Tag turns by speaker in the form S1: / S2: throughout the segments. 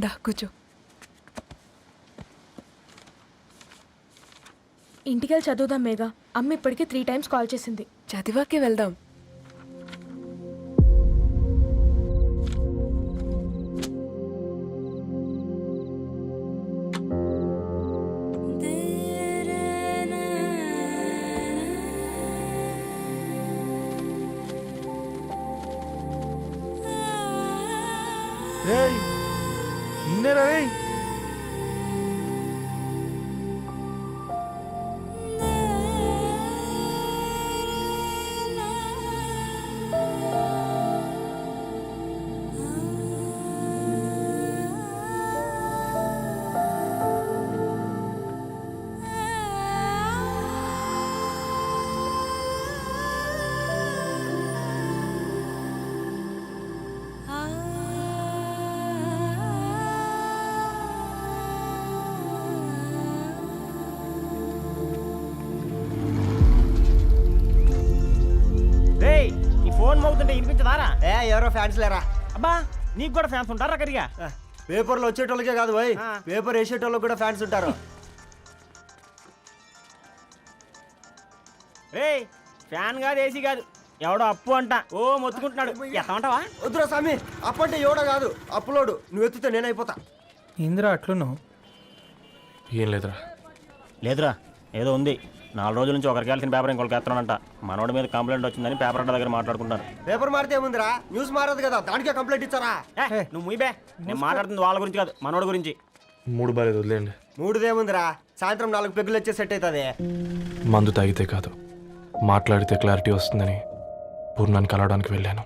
S1: దా కూర్చో.
S2: ఇంటికెళ్ళి చదువుదాం మేఘా. అమ్మ ఇప్పటికే 3 times కాల్ చేసింది.
S1: చదివాకే వెళ్దాం.
S3: రేయ్ నిన్నేరా రేయ్.
S4: ఫోన్ మోగుతుంటే వినిపించదారా?
S5: ఎవరో ఫ్యాన్స్ లేరా?
S4: అబ్బా నీకు కూడా ఫ్యాన్స్ ఉంటారా కరిగా?
S5: పేపర్లో వచ్చేటోళ్ళకే కాదు పోయి, పేపర్ వేసేటోళ్ళకి కూడా ఫ్యాన్స్ ఉంటారు.
S4: రేయ్ ఫ్యాన్ కాదు, ఏసీ కాదు, ఎవడో అప్పు అంట ఓ మొత్తుకుంటున్నాడు. ఎత్తమంటావా?
S5: వద్దురా స్వామి, అప్పంటే ఎవడో కాదు అప్పులోడు. నువ్వు ఎత్తుతే నేనైపోతా.
S3: ఇందిరా అట్లున్నావు?
S6: ఏం లేదురా.
S4: లేదురా, ఏదో ఉంది. 4 రోజుల నుంచి ఒకరికి వెళ్ళిన పేపర్ ఇంకొకరికి ఎత్తనంట. మనోడి మీద కంప్లైంట్ వచ్చిందని పేపర్ అడ్డ దగ్గర మాట్లాడుకుంటారు.
S5: పేపర్ మారితే ఏముందిరా, న్యూస్ మారదు కదా, దానికే కంప్లైంట్ ఇచ్చారా?
S4: నువ్వు ముయ్యబే, నేను మాట్లాడుతుంది వాళ్ళ గురించి కాదు, మనోడి గురించి.
S6: మూడు బాలేదు, వదిలేండి.
S5: మూడుదేముందిరా, సాయంత్రం 4 పెగ్గులు వచ్చే సెట్ అవుతుంది.
S6: మందు తాగితే కాదు, మాట్లాడితే క్లారిటీ వస్తుందని పూర్ణాన్ని కలవడానికి వెళ్ళాను.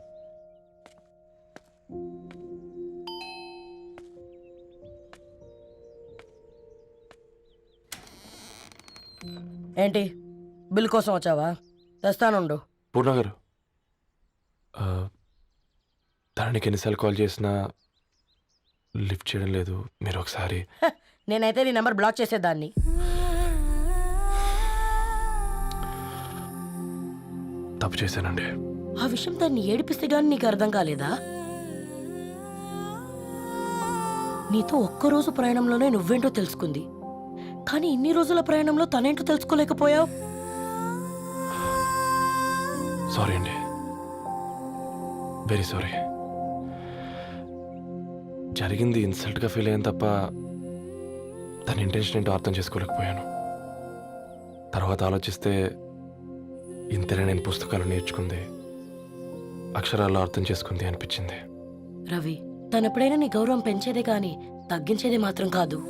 S7: ఏంటి బిల్ కోసం వచ్చావా? తెస్తానుండు.
S6: పూర్ణ గారు, తనకి ఎన్నిసార్లు కాల్ చేసినా లిఫ్ట్ చేయడం లేదు. మీరు ఒకసారి
S7: నేనైతే నీ నెంబర్ బ్లాక్ చేసేదాన్ని.
S6: తప్పు చేశానండి.
S7: ఆ విషయం దాన్ని ఏడిపిస్తే గానీ నీకు అర్థం కాలేదా? నీతో ఒక్కరోజు ప్రయాణంలోనే నువ్వేంటో తెలుసుకుంది, కానీ ఇన్ని రోజుల ప్రయాణంలో తనేంటో తెలుసుకోలేకపోయావు.
S6: సారీ అండి, వెరీ సారీ. జరిగింది ఇన్సల్ట్గా ఫీల్ అయ్యాను తప్ప తన ఇంటెన్షన్ ఏంటో అర్థం చేసుకోలేకపోయాను. తర్వాత ఆలోచిస్తే ఇంతనే నేను పుస్తకాలు నేర్చుకుంది, అక్షరాల్లో అర్థం చేసుకుంది అనిపించింది.
S7: రవి, తనెప్పుడైనా నీ గౌరవం పెంచేదే కానీ తగ్గించేదే మాత్రం కాదు.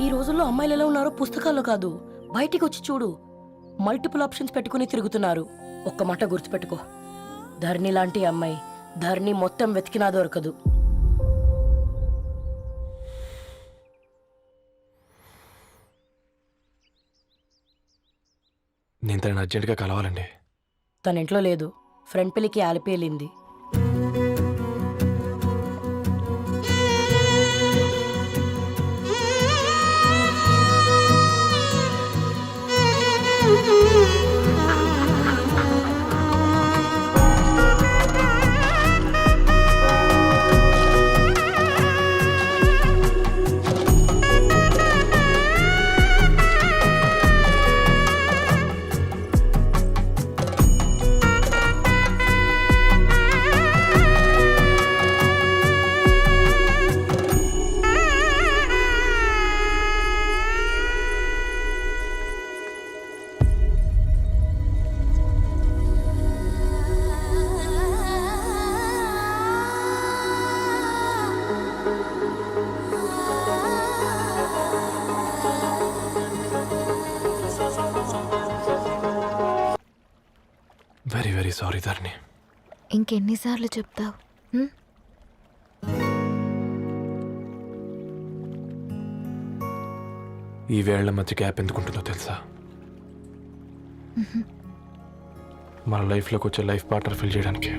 S7: ఈ రోజుల్లో అమ్మాయిలు ఎలా ఉన్నారో పుస్తకాల్లో కాదు, బయటికి వచ్చి చూడు. మల్టిపుల్ ఆప్షన్స్ పెట్టుకుని తిరుగుతున్నారు. ఒక్క మాట గుర్తుపెట్టుకో, ధరణి లాంటి అమ్మాయి ధరణి మొత్తం వెతికినా దొరకదు.
S6: నేను తనని అర్జెంటుగా కలవాలండి.
S7: తన ఇంట్లో లేదు, ఫ్రెండ్ పెళ్లికి ఆలిపేలింది.
S6: వెరీ వెరీ సారీ ధరణి.
S1: ఇంకెన్నిసార్లు చెప్తావు?
S6: ఈ వేళ్ల మధ్య గ్యాప్ ఎందుకుంటుందో తెలుసా? మన లైఫ్లోకి వచ్చే లైఫ్ పార్ట్నర్ ఫిల్ చేయడానికి.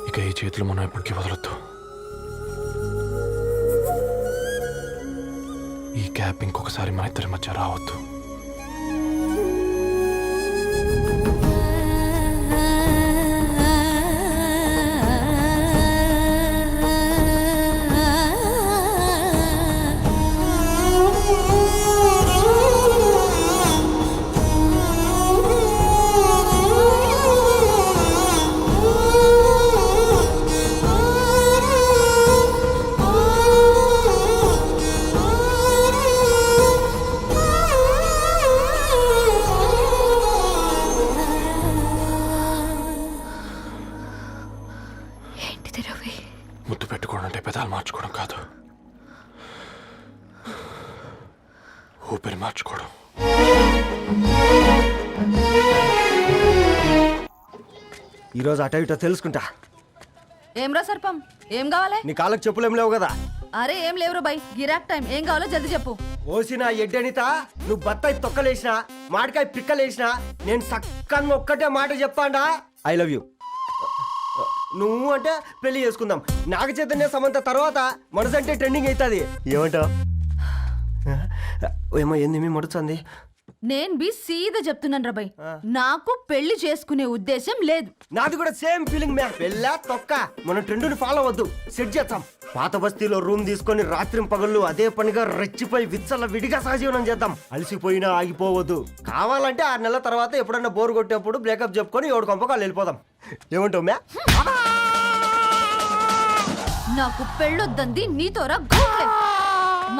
S6: ఇక ఈ చేతులు మనం ఎప్పటికీ వదలొద్దు. ఈ గ్యాప్ ఇంకొకసారి మన ఇద్దరి మధ్య రావద్దు. మార్చుకోవడం కాదు, ఊపిరి మార్చుకోవడం.
S5: ఈరోజు అటో ఇటో తెలుసుకుంటా.
S8: ఏమ్రా సర్పం ఏం కావాలి?
S5: నీ కాళ్ళకి చెప్పులేం లేవు కదా?
S8: అరే ఏం లేవురా బై, గిరాక్ టైం. ఏం కావాలో జల్ది చెప్పు.
S5: ఓసిన ఎడ్డనిత, నువ్వు బత్తాయి తొక్కలేసినా మాడికాయ పిక్కలేసినా నేను సక్కగా ఒక్కటే మాట చెప్పాండా, ఐ లవ్ యూ. నువ్వు అంటే పెళ్లి చేసుకుందాం. నాగ చైతన్య సమంత తర్వాత మనసంటే ట్రెండింగ్ అవుతుంది. ఏమంటావు? ఏమో ఏంది మడుతుంది?
S8: నేను బి సీదా చెప్తున్నాను రా బై, నాకు పెళ్లి చేసుకునే ఉద్దేశం లేదు.
S5: నాది కూడా సేమ్ ఫీలింగ్ మ్యా. పెళ్ళా తొక్క, మనం ట్రెండ్ని ఫాలో అవద్దు, సెట్ చేద్దాం. పాత బస్తీలో రూమ్ తీసుకొని రాత్రి పగళ్ళు అదే పనిగా రెచ్చిపోయి విచ్చల విడిగా సహజీవనం చేద్దాం. అలసిపోయినా ఆగిపోవద్దు. కావాలంటే 6 నెలల తర్వాత ఎప్పుడన్నా బోర్ కొట్టేప్పుడు బ్రేకప్ చెప్పుకొని ఎవడు కొంపకాలు వెళ్ళిపోదాం. ఏమంటావు మ్యా?
S8: నాకు పెళ్ళొద్దంది నీతోరా గోలే.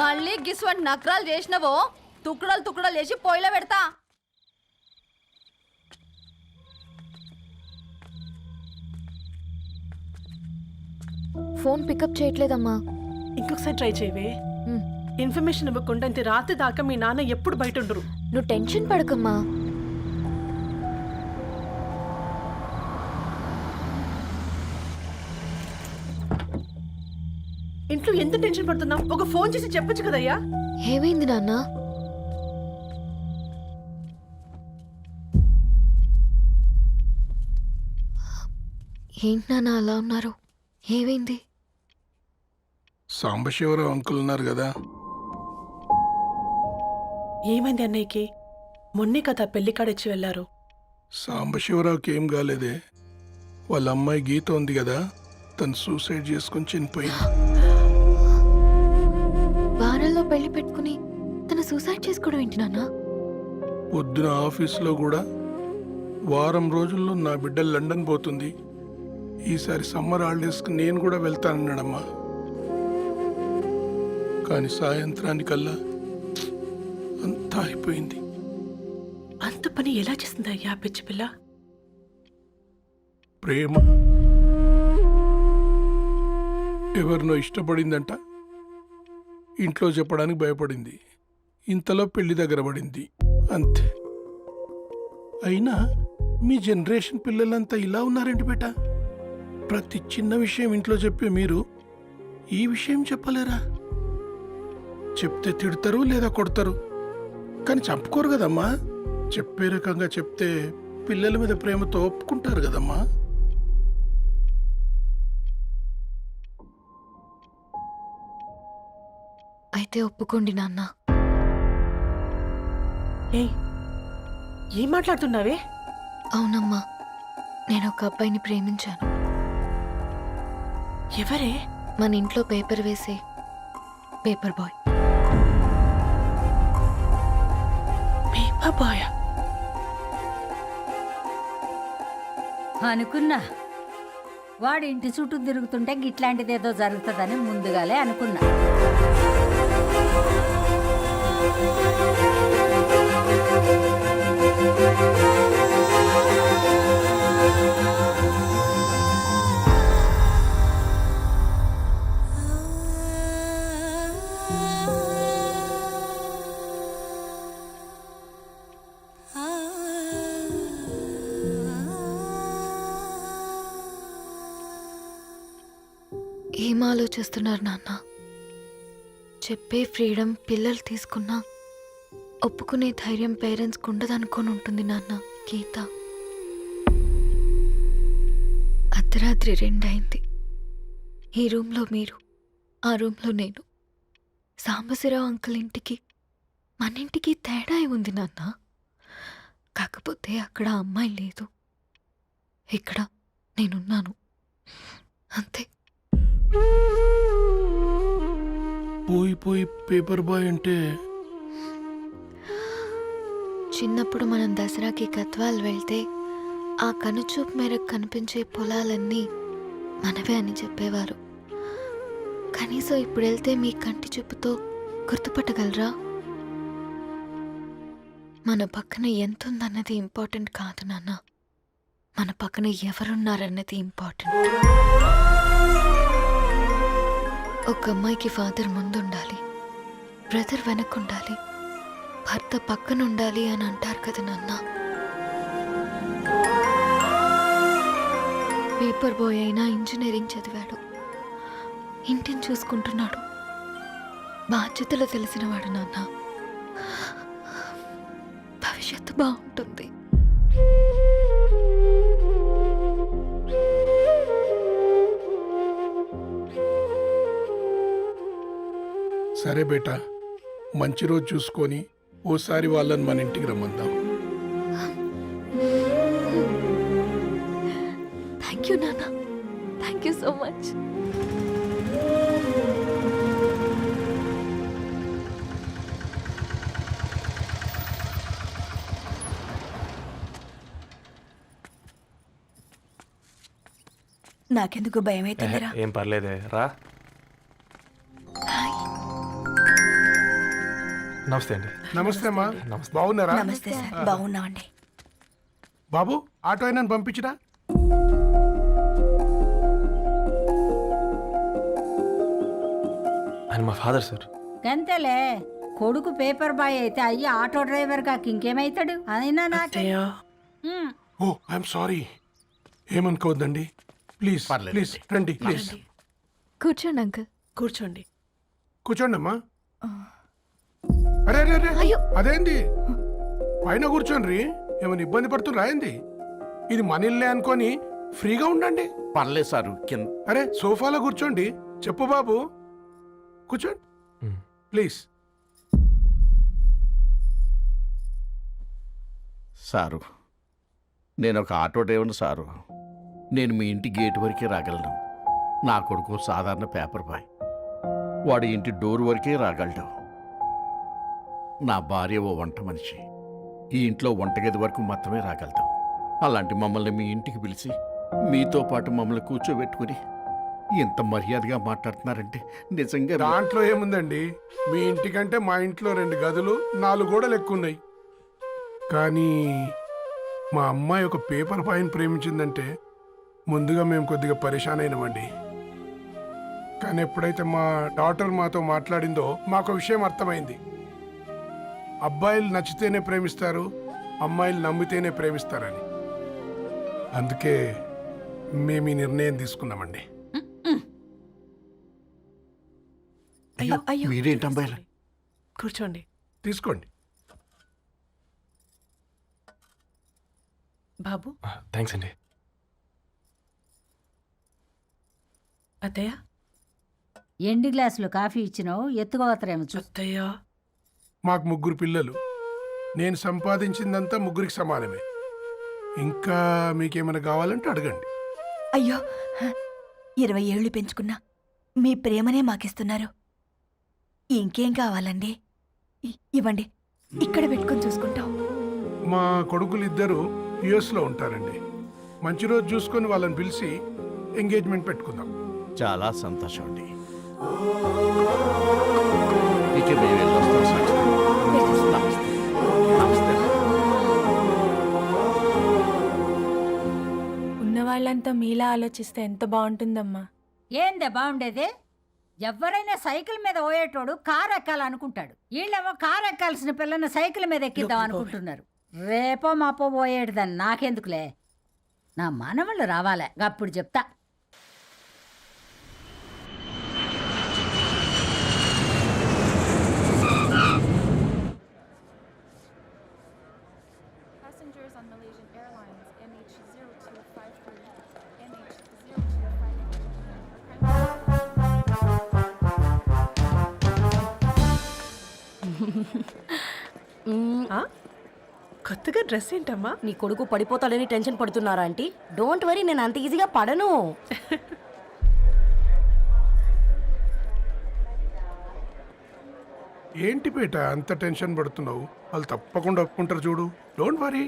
S8: మళ్ళీ గిస్వంటి నకరాలు చేసినవో తుక్కడలు తుక్కడలు చేసి పొయ్యిలో పెడతా.
S1: ఫోన్ పికప్ చేయట్లేదమ్మా.
S2: ఇంకొకసారి ట్రై చేయవే. ఇన్ఫర్మేషన్ ఇవ్వకుండా ఇంత రాత్రి దాకా మీ నాన్న ఎప్పుడు బయట ఉండరు.
S1: నువ్వు టెన్షన్ పడకమ్మా.
S2: ఇంట్లో ఎంత టెన్షన్ పడుతున్నావు? ఒక ఫోన్ చేసి చెప్పొచ్చు కదయ్యా.
S1: ఏమైంది నాన్న? ఏంటి నాన్న అలా ఉన్నారు? ఏమైంది?
S9: సాంబశివరావు అంకుల్ ఉన్నారు కదా,
S2: ఏమైంది అన్నయ్యకి? మొన్నే కదా పెళ్లి కాడిచ్చి వెళ్ళారు.
S9: సాంబశివరావుకి ఏం కాలేదే. వాళ్ళ అమ్మాయి గీత ఉంది కదా, తను సూసైడ్ చేసుకుని చనిపోయింది.
S1: వారాల్లో పెళ్లి పెట్టుకుని తను సూసైడ్ చేసుకోవడం ఏంటి నాన్న?
S9: పొద్దున ఆఫీస్లో కూడా వారం రోజుల్లో నా బిడ్డ లండన్ పోతుంది, ఈసారి సమ్మర్ హాలిడేస్కి నేను కూడా వెళ్తానన్నాడమ్మా. కానీ సాయంత్రానికల్లా అంతా అయిపోయింది.
S2: అంత పని ఎలా చేస్తుందయ్యా పిచ్చి పిల్ల?
S9: ప్రేమ ఎవరినో ఇష్టపడిందంట, ఇంట్లో చెప్పడానికి భయపడింది. ఇంతలో పెళ్లి దగ్గర పడింది, అంతే. అయినా మీ జనరేషన్ పిల్లలంతా ఇలా ఉన్నారండి బేట. ప్రతి చిన్న విషయం ఇంట్లో చెప్పే మీరు ఈ విషయం చెప్పలేరా? చెప్తే తిడతారు లేదా కొడతారు, కానీ చంపుకోరు కదమ్మా. చెప్పే రకంగా చెప్తే పిల్లల మీద ప్రేమతో ఒప్పుకుంటారు కదమ్మా.
S1: అయితే ఒప్పుకోండి నాన్న.
S2: ఏం మాట్లాడుతున్నావే?
S1: అవునమ్మా, నేను ఒక అబ్బాయిని ప్రేమించాను.
S2: ఎవరే?
S1: మన ఇంట్లో పేపర్ వేసే పేపర్ బాయ్.
S2: Paper boy?
S10: అనుకున్నా వాడి ఇంటి చుట్టూ తిరుగుతుంటే గిట్లాంటిదేదో జరుగుతుందని ముందుగాలే అనుకున్నా.
S1: ఏం ఆలోచిస్తున్నారు నాన్న? చెప్పే ఫ్రీడమ్ పిల్లలు తీసుకున్నా ఒప్పుకునే ధైర్యం పేరెంట్స్కి ఉండదనుకొని ఉంటుంది నాన్న. గీత అర్ధరాత్రి 2 అయింది. ఈ రూమ్లో మీరు, ఆ రూమ్లో నేను. సాంబశివరావు అంకుల్ ఇంటికి మన ఇంటికి తేడా ఉంది నాన్న. కాకపోతే అక్కడ అమ్మాయి లేదు, ఇక్కడ నేనున్నాను, అంతే.
S9: పోయి పేపర్ బాయ్ అంటే
S1: చిన్నప్పుడు మనం దసరాకి గద్వాల్ వెళ్తే ఆ కనుచూపు మేరకు కనిపించే పొలాలన్నీ మనవే అని చెప్పేవారు. కనీసం ఇప్పుడు వెళ్తే మీ కంటి చూపుతో గుర్తుపట్టగలరా? మన పక్కన ఎంత ఉందన్నది ఇంపార్టెంట్ కాదు నాన్న, మన పక్కన ఎవరున్నారన్నది ఇంపార్టెంట్. ఒక అమ్మాయికి ఫాదర్ ముందుండాలి, బ్రదర్ వెనకుండాలి, భర్త పక్కన ఉండాలి అని అంటారు కదా నాన్న. పేపర్ బాయ్ అయినా ఇంజనీరింగ్ చదివాడు, ఇంటిని చూసుకుంటున్నాడు, బాధ్యతలు తెలిసినవాడు నాన్న. భవిష్యత్తు బాగుంటుంది.
S9: సరే బేటా, మంచి రోజు చూసుకొని ఓసారి వాళ్ళని మన ఇంటికి రమ్మందాం.
S1: థ్యాంక్ యూ నాన్న, థ్యాంక్ యూ సో మచ్.
S8: నాకెందుకు భయం అవుతుందిరా.
S6: ఏం పర్లేదే రా. నమస్తే అండి.
S9: నమస్తే అమ్మా, బాగున్నారా?
S8: నమస్తే సార్, బాగున్నామండి.
S9: బాబు, ఆటో అయినా పంపించరా?
S6: ఆయన మా ఫాదర్ సార్.
S10: గంతేలే, కొడుకు పేపర్ బాయ్ అయితే అయ్యి ఆటో డ్రైవర్ కాక ఇంకేమైతాడు? అయినా నాకు
S2: అత్తయ్య
S9: ఓ ఐఎమ్ సారీ, ఏమనుకోవద్దండి. ప్లీజ్ ప్లీజ్ రండి, ప్లీజ్
S1: కూర్చోండి అంకుల్.
S2: కూర్చోండి.
S9: కూర్చోండి అమ్మా. అరే అరే అరే, అదేంది పైన కూర్చోండి, ఏమైనా ఇబ్బంది పడుతున్నా ఏంది? ఇది మన ఇల్లే అనుకొని ఫ్రీగా ఉండండి.
S11: పర్లేదు సారు కింద.
S9: అరే సోఫాలో కూర్చోండి. చెప్పు బాబు, కూర్చోండి ప్లీజ్.
S11: సారు, నేను ఒక ఆటో డ్రైవర్ని సారు. నేను మీ ఇంటి గేట్ వరకే రాగలను. నా కొడుకు సాధారణ పేపర్ బాయ్, వాడి ఇంటి డోర్ వరకే రాగలడు. నా భార్య ఓ వంట మనిషి, ఈ ఇంట్లో వంటగది వరకు మాత్రమే రాగలుగుతాం. అలాంటి మమ్మల్ని మీ ఇంటికి పిలిచి మీతో పాటు మమ్మల్ని కూర్చోబెట్టుకుని ఇంత మర్యాదగా మాట్లాడుతున్నారంటే నిజంగా
S9: దాంట్లో ఏముందండి, మీ ఇంటికంటే మా ఇంట్లో 2 గదులు 4 గోడలు ఎక్కువ ఉన్నాయి. కానీ మా అమ్మాయి ఒక పేపర్ బాయ్ని ప్రేమించిందంటే ముందుగా మేము కొద్దిగా పరేషాన్ అయినామండి. కానీ ఎప్పుడైతే మా డాటర్ మాతో మాట్లాడిందో మాకు విషయం అర్థమైంది. అబ్బాయిలు నచ్చితేనే ప్రేమిస్తారు, అమ్మాయిలు నమ్మితేనే ప్రేమిస్తారని. అందుకే మేము ఈ నిర్ణయం తీసుకున్నామండి.
S11: అయ్యో మీరేంటి అమ్మాయిలు?
S2: కూర్చోండి.
S9: తీసుకోండి.
S2: బాబు.
S6: థ్యాంక్స్ అండి.
S2: అత్తయ్య.
S10: ఎండి గ్లాసులో కాఫీ ఇచ్చినావు, ఎత్తుకోవతరేమో చూ.
S2: అత్తయ్య.
S9: మాకు 3 పిల్లలు, నేను సంపాదించిందంతా 3కి సమానమే. ఇంకా మీకేమైనా కావాలంటే అడగండి.
S8: అయ్యో 20 ఏళ్ళు పెంచుకున్నా మీ ప్రేమనే మాకిస్తున్నారు. ఇంకేం కావాలండి? ఇవ్వండి, ఇక్కడ పెట్టుకొని చూసుకుంటాం.
S9: మా కొడుకులు 2 యుఎస్లో ఉంటారండి. మంచి రోజు చూసుకొని వాళ్ళని పిలిచి ఎంగేజ్మెంట్ పెట్టుకుందాం.
S11: చాలా సంతోషం అండి. ఇక మేము వెళ్ళొస్తాం సార్. నమస్తే. నమస్తే.
S12: ఉన్నవాళ్ళంతా మీలా ఆలోచిస్తే ఎంత బాగుంటుందమ్మా.
S10: ఏందే బాగుండేది? ఎవరైనా సైకిల్ మీద పోయేటోడు కారు ఎక్కాలనుకుంటాడు. వీళ్ళేమో కారు ఎక్కాల్సిన పిల్లని సైకిల్ మీద ఎక్కిద్దాం అనుకుంటున్నారు. రేపో మాపో పోయేటిదని నాకెందుకులే, నా మనవాళ్ళు రావాలే, అప్పుడు చెప్తా.
S2: కొత్తగా డ్రెస్ ఏంటమ్మా?
S7: నీ కొడుకు పడిపోతాడని టెన్షన్ పడుతున్నారా ఆంటీ? డోంట్ వరీ, నేను అంత ఈజీగా పడను.
S9: ఏంటి పేట అంత టెన్షన్ పడుతున్నావు? వాళ్ళు తప్పకుండా ఒప్పుకుంటారు చూడు. Don't worry.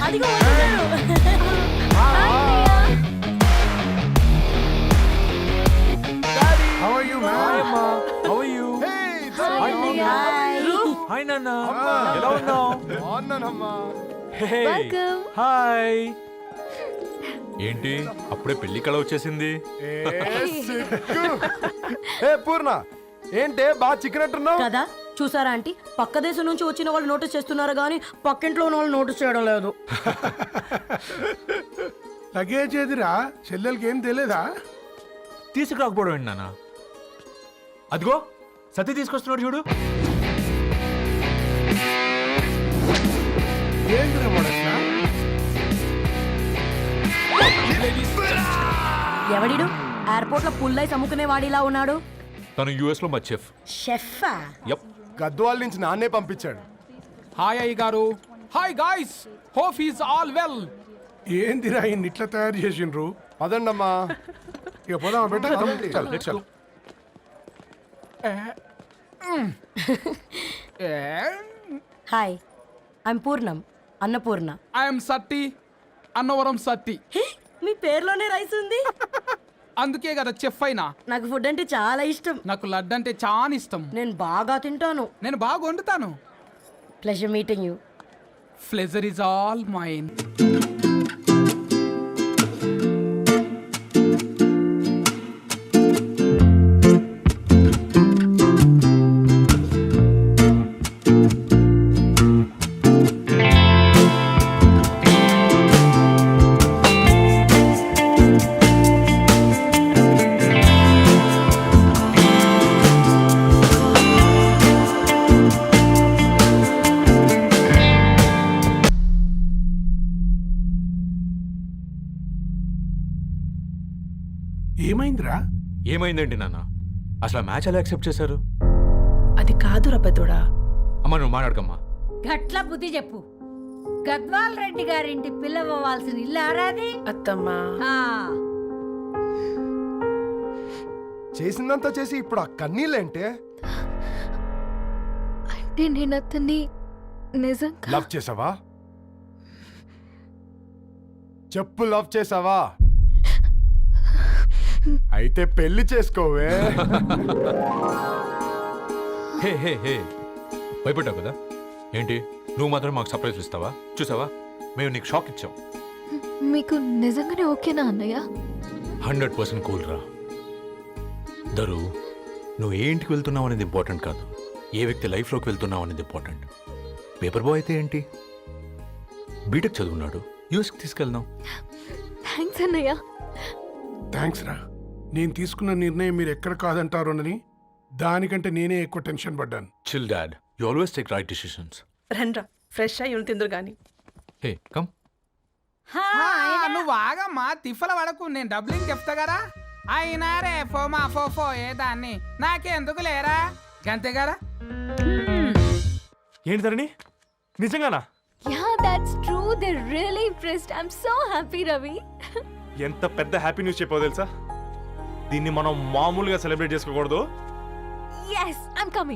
S7: అదిగో
S9: How are you, man?
S6: How are you? Hi నాన్న, ఎలా ఉన్నావు?
S3: బాగున్నానమ్మా.
S6: హాయ్.
S13: ఏంటి అప్పుడే పెళ్లి కళ వచ్చేసింది?
S3: పూర్ణ ఏంటే బాగా చిక్కినట్టున్నావు
S7: కదా చూసారా ఆంటీ, పక్క దేశం నుంచి వచ్చిన వాళ్ళు నోటీస్ చేస్తున్నారు కానీ పక్కింట్లో ఉన్న వాళ్ళు నోటీస్ చేయడం లేదు.
S9: లగేజ్ ఏదిరా, చెల్లెలకి ఏం తెలియదా?
S13: తీసుకురాకపోవడం ఏంటి నాన్న? అదిగో సతీ తీసుకొస్తున్నాడు చూడు.
S9: ఏందిరా వాడట్లా?
S7: ఎవడిడు ఎయిర్పోర్ట్ లో పుల్లై అమ్ముకునే వాడిలా ఉన్నాడు?
S13: తను యుఎస్ లో మా చెఫ్.
S7: షెఫా?
S13: యప్.
S3: గద్వాల నుంచి నాన్నే పంపించాడు.
S9: హాయ్ అయ్య గారు. Hi guys, hope is all well. ఏందిరా ఇన్ని ఇట్లా తయారు చేసిండ్రు? పదండమ్మా, ఇక పోదామా బెట్ట.
S7: Hi, I'm Poornam, Annapurna.
S9: I'm Satti, Annavaram Satti.
S7: మీ పేర్లోనే రైస్ ఉంది.
S9: అందుకే కదా చెఫ్ అయినా.
S7: నాకు ఫుడ్ అంటే చాలా ఇష్టం.
S9: నాకు లడ్డు అంటే చాలా ఇష్టం.
S7: నేను బాగా తింటాను.
S9: నేను బాగా వండుతాను.
S7: Pleasure meeting you.
S9: Pleasure is all mine. ఏమైందిరా?
S13: ఏమైందేంటి నాన్న? అసలు ఆ మ్యాచ్ ఎలా యాక్సెప్ట్ చేశారు?
S2: అది కాదు రబ్బతోడా.
S13: అమ్మ నువ్వు మాట్లాడకమ్మా.
S10: గట్ల బుద్ధి చెప్పు. గద్వాల్ రెడ్డి గారింటి పిల్లవ్వాల్సిన ఇల్లు ఆరాది.
S2: అత్తమ్మా,
S3: చేసిందంతా చేసి ఇప్పుడు ఆ కన్నీళ్ళేంటే?
S1: అంటే నేను అతన్ని నిజంగా
S3: లవ్ చేసావా? చెప్పు, లవ్ చేసావా? అయితే పెళ్లి చేసుకోవే.
S13: హే హే హే, భయపడ్డావు కదా? ఏంటి నువ్వు మాత్రం మాకు సర్ప్రైజ్ ఇస్తావా? చూసావా, మేము నీకు షాక్ ఇచ్చాం.
S1: మీకు నిజంగానే ఓకేనా అన్నయ్య?
S13: 100% కూల్ రా. దరు, నువ్వు ఏ ఇంటికి వెళ్తున్నావు అనేది ఇంపార్టెంట్ కాదు, ఏ వ్యక్తి లైఫ్లోకి వెళ్తున్నావు అనేది ఇంపార్టెంట్. పేపర్ బాయ్ అయితే ఏంటి, బీటెక్ చదువున్నాడు, యూఎస్కి తీసుకెళ్దాం.
S1: థ్యాంక్స్ అన్నయ్య.
S9: థ్యాంక్స్ రా. నేను తీసుకున్న నిర్ణయం మీరు ఎక్కడ కాదంటారోనని దానికంటే నేనే ఎక్కువ టెన్షన్ పడ్డాను.
S13: Chill dad, you always take right decisions.
S2: రండ్రా ఫ్రెష్ అయ్యి ఉండి తిందురు గాని.
S13: Hey come.
S9: నువ్వు ఆగమ్మా, తిఫల పడకు, నేను డబ్బులు చెప్తా కదా. అయినా రే ఫో ఏ దాన్ని నాకెందుకు లేరా, గంతే కదా.
S13: ఏంటి ధరణి, నిజంగానా?
S1: Yeah, that's true. They're really impressed. I'm so happy, Ravi.
S13: ఎంత పెద్ద హ్యాపీ న్యూస్ చెప్పావు తెలుసా? దీన్ని మనం మామూలుగా సెలబ్రేట్ చేసుకోకూడదు.
S1: Yes, I'm coming.